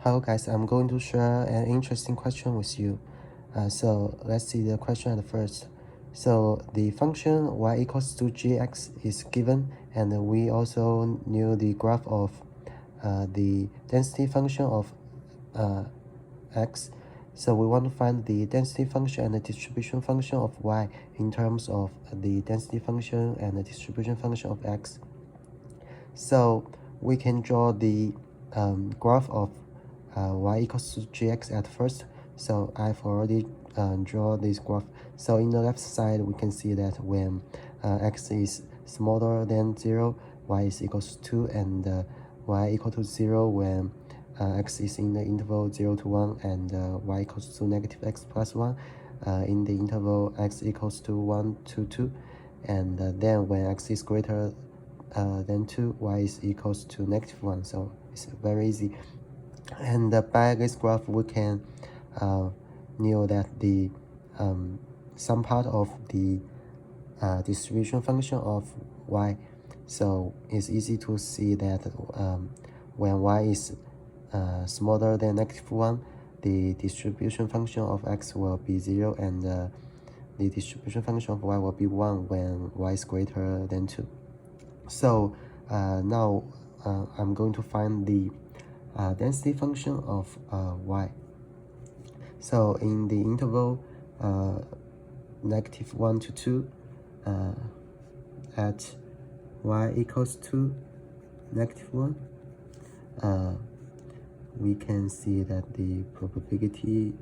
Hello guys, I'm going to share an interesting question with you. So let's see the question at first. So the function y equals to gx is given, and we also knew the graph of the density function of x. So we want to find the density function and the distribution function of y in terms of the density function and the distribution function of x. So we can draw the graph of y equals to gx at first. So I've already drawn this graph. So in the left side, we can see that when x is smaller than 0, y is equals to 2, and y equal to 0 when x is in the interval 0 to 1, and y equals to negative x plus 1 in the interval x equals to 1 to 2. And then when x is greater than 2, y is equals to negative 1. So it's very easy. And by this graph, we can know that the some part of the distribution function of y. So it's easy to see that when y is smaller than negative 1, the distribution function of x will be 0, and the distribution function of y will be 1 when y is greater than 2. So now I'm going to find the density function of y. So in the interval negative 1 to 2, at y equals to negative 1, we can see that the probability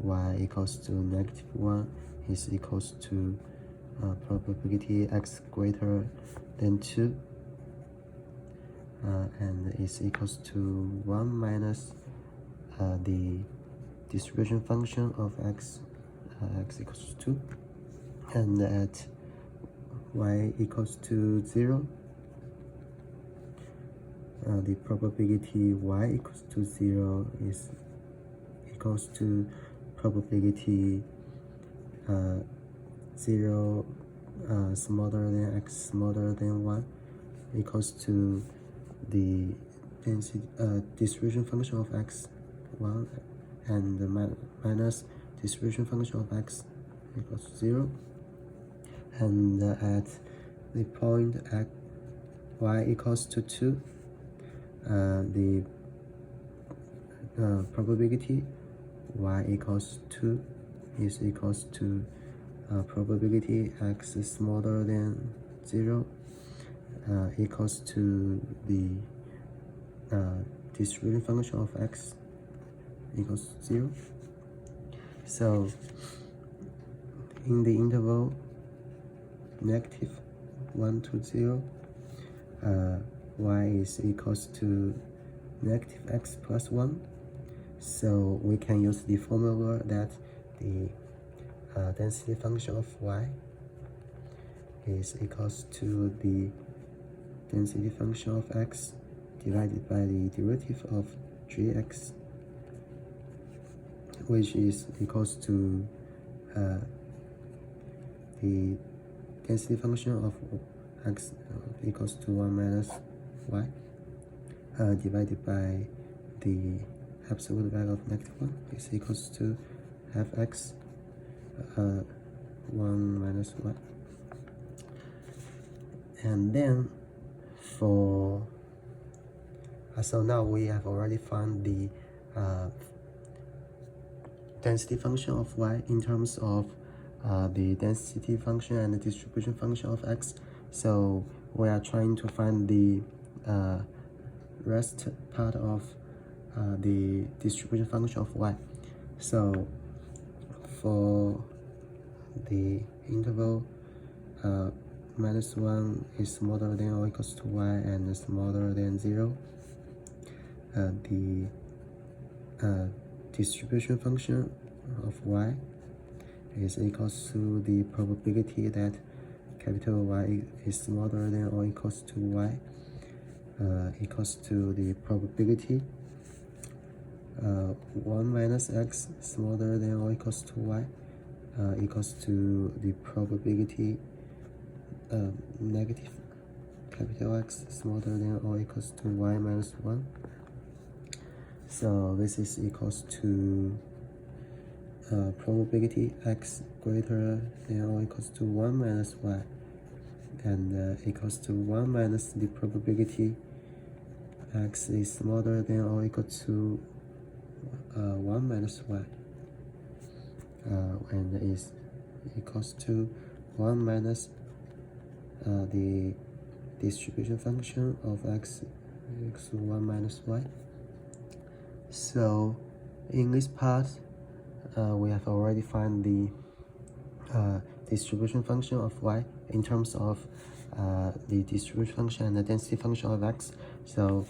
y equals to negative 1 is equals to probability x greater than 2, and is equals to 1 minus the distribution function of x, x equals to 2, and at y equals to 0, the probability y equals to 0 is equals to probability 0 smaller than x smaller than 1 equals to the density distribution function of x 1, and minus distribution function of x equals 0, and at the point at y equals to 2, the probability y equals 2 is equals to probability x is smaller than 0 equals to the distribution function of x equals 0. So in the interval negative 1 to 0, y is equals to negative x plus 1. So we can use the formula that the density function of y is equals to the density function of x divided by the derivative of gx, which is equals to the density function of x equals to 1 minus y divided by the absolute value of negative 1 is equals to half x 1 minus y. And then for so now we have already found the density function of y in terms of the density function and the distribution function of x. So we are trying to find the rest part of the distribution function of y. So for the interval minus 1 is smaller than or equals to y and smaller than 0, the distribution function of y is equals to the probability that capital Y is smaller than or equals to y equals to the probability 1 minus x smaller than or equals to y equals to the probability negative capital X smaller than or equals to y minus 1. So this is equals to probability x greater than or equals to 1 minus y, and equals to 1 minus the probability x is smaller than or equal to 1 minus y, and is equals to 1 minus the distribution function of x equals to 1 minus y. So in this part, we have already found the distribution function of y in terms of the distribution function and the density function of x. So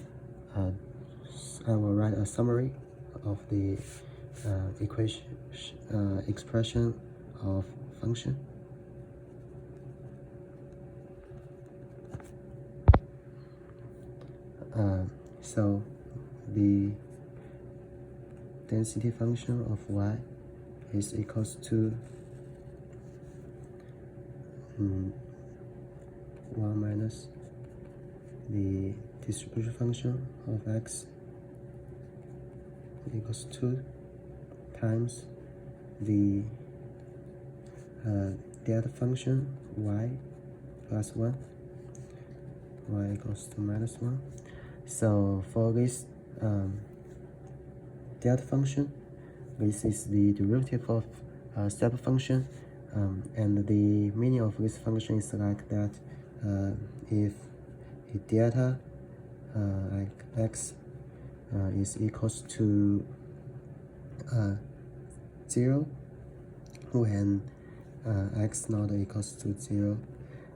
I will write a summary of the expression of function. So the density function of y is equals to 1 minus the distribution function of x equals 2 times the delta function y plus 1, y equals to minus 1. So for this delta function, this is the derivative of step function, and the meaning of this function is like that if delta like x is equals to 0 when x not equals to 0,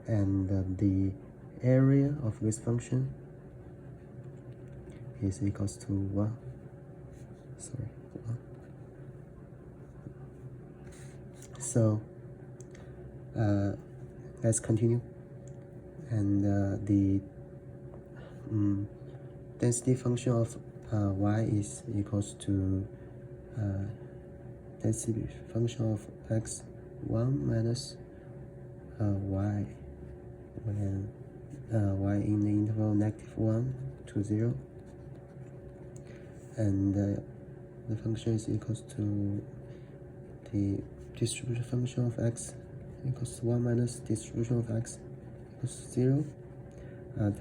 and the area of this function is equals to 1. Sorry, 1. So let's continue. And the density function of y is equals to density function of x 1 minus y when y in the interval -1 to 0, and the function is equals to the distribution function of x equals to 1 minus distribution of x equals to 0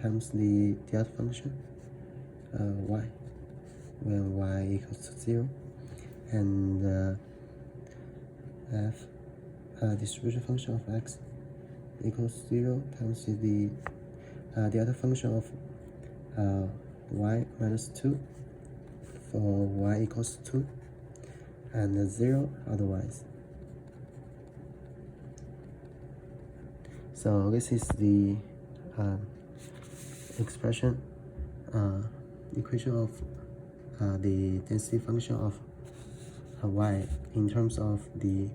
times the delta function y when y equals to 0, and f distribution function of x equals 0 times the delta function of y minus 2 for y equals 2, and 0 otherwise. So this is the equation of the density function of y in terms of the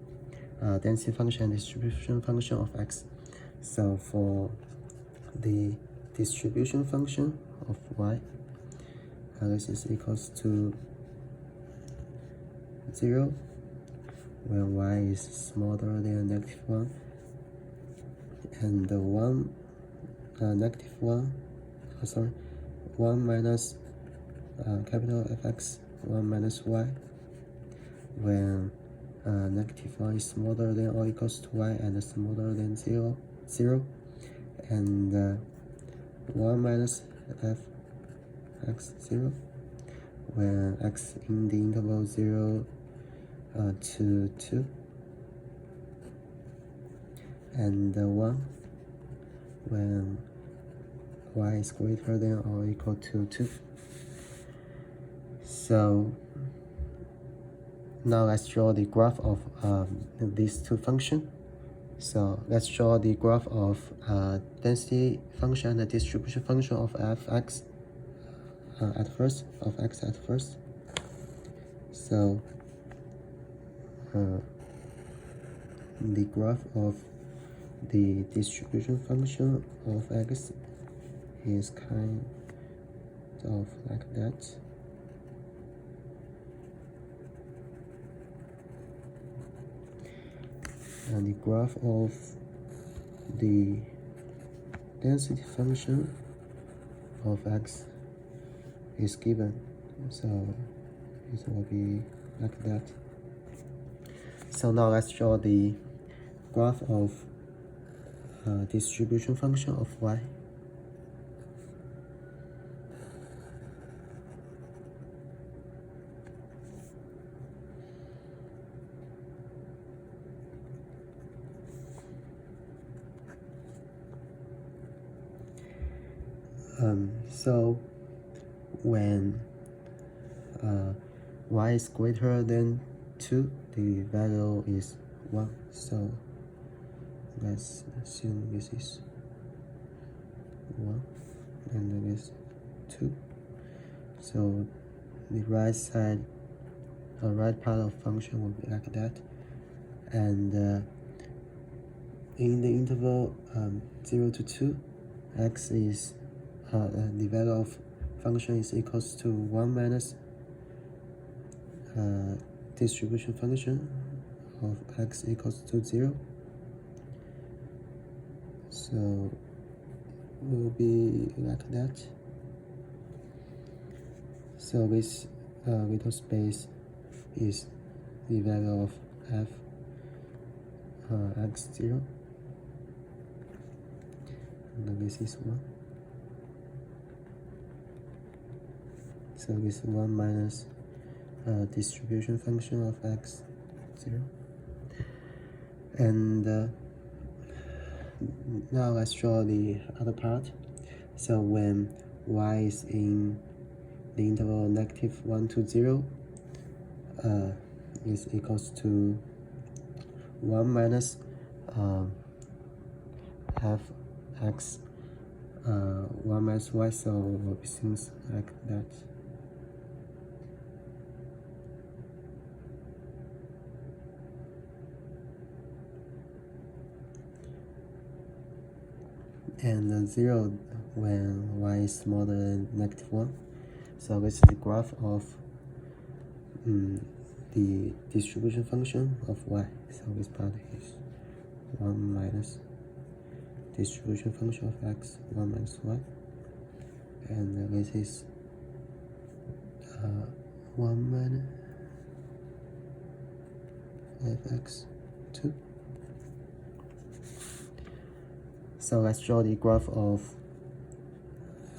density function and distribution function of x. So for the distribution function of y, this is equals to 0 when y is smaller than -1, and 1 minus capital Fx 1 minus y when -1 is smaller than or equals to y and smaller than 0, and 1 minus fx0 when x in the interval 0 to 2, and 1 when y is greater than or equal to 2. So now let's draw the graph of these two functions. So let's draw the graph of density function and the distribution function of fx at first, of x at first. So the graph of the distribution function of x is kind of like that. And the graph of the density function of x is given. So it will be like that. So now let's draw the graph of distribution function of y. So when y is greater than 2, the value is 1. So let's assume this is 1 and this is 2. So the right side, right part of function will be like that. And in the interval 0 to 2, x is the value of function is equals to 1 minus distribution function of x equals to 0. So will be like that. So this little space is the value of f x0, and this is 1. So this is 1 minus distribution function of x0. And now let's draw the other part. So when y is in the interval -1 to 0 is equals to 1 minus fx 1 minus y, so it will be things like that. And 0 when y is smaller than -1. So this is the graph of the distribution function of y. So this part is 1 minus distribution function of x, 1 minus y. And this is 1 minus fx2. So let's draw the graph of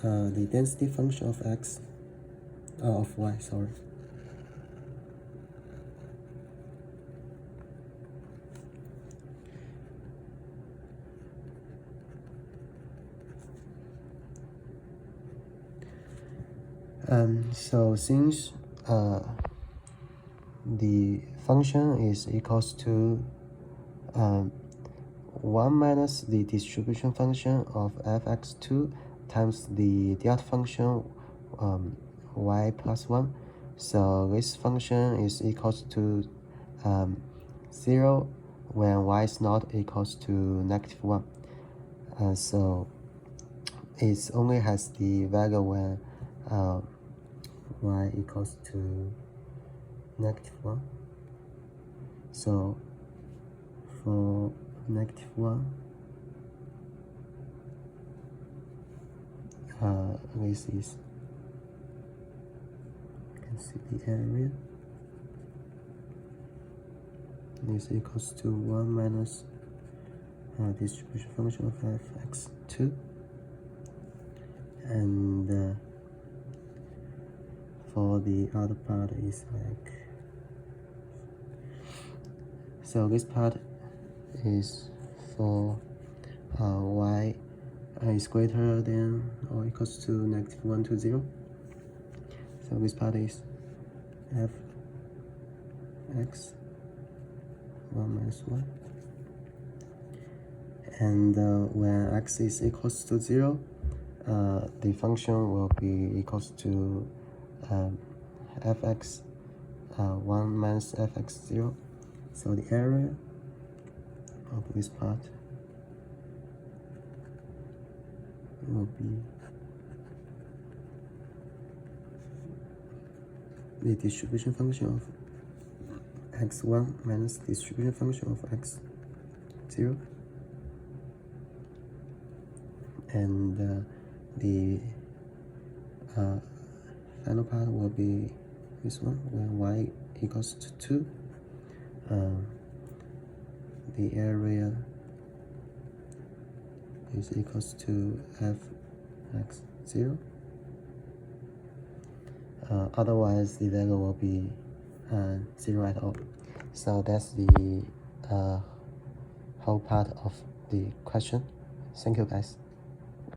the density function of x, of y, sorry. So since the function is equals to 1 minus the distribution function of fx2 times the delta function y plus 1, so this function is equals to 0 when y is not equals to -1. So it only has the value when y equals to -1. So for -1, this is, you can see the area. This equals to 1 minus distribution function of fx2, and for the other part is like, so this part is for y is greater than or equals to -1 to 0. So this part is fx 1 minus y. And when x is equals to 0, the function will be equals to fx 1 minus fx0. So the area of this part will be the distribution function of x1 minus distribution function of x0, and the final part will be this one, when y equals to 2, the area is equals to fx0. Otherwise, the value will be 0 at all. So that's the whole part of the question. Thank you, guys.